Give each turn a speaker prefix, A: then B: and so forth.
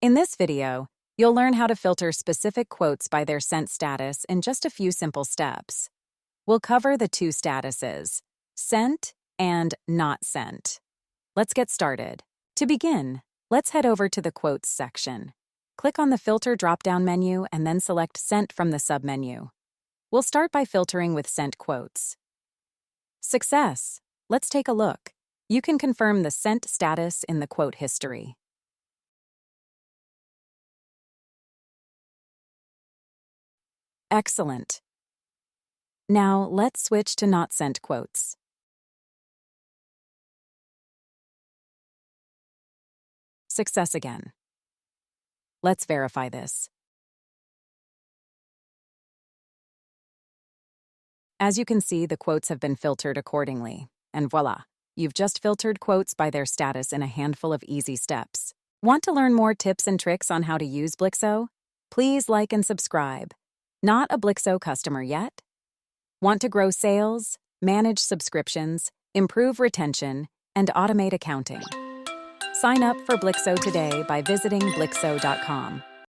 A: In this video, you'll learn how to filter specific quotes by their sent status in just a few simple steps. We'll cover the two statuses, sent and not sent. Let's get started. To begin, let's head over to the Quotes section. Click on the Filter drop-down menu and then select Sent from the submenu. We'll start by filtering with sent quotes. Success! Let's take a look. You can confirm the sent status in the quote history. Excellent. Now let's switch to not sent quotes. Success again. Let's verify this. As you can see, the quotes have been filtered accordingly. And voila, you've just filtered quotes by their status in a handful of easy steps. Want to learn more tips and tricks on how to use Blixo? Please like and subscribe. Not a Blixo customer yet? Want to grow sales, manage subscriptions, improve retention, and automate accounting? Sign up for Blixo today by visiting Blixo.com.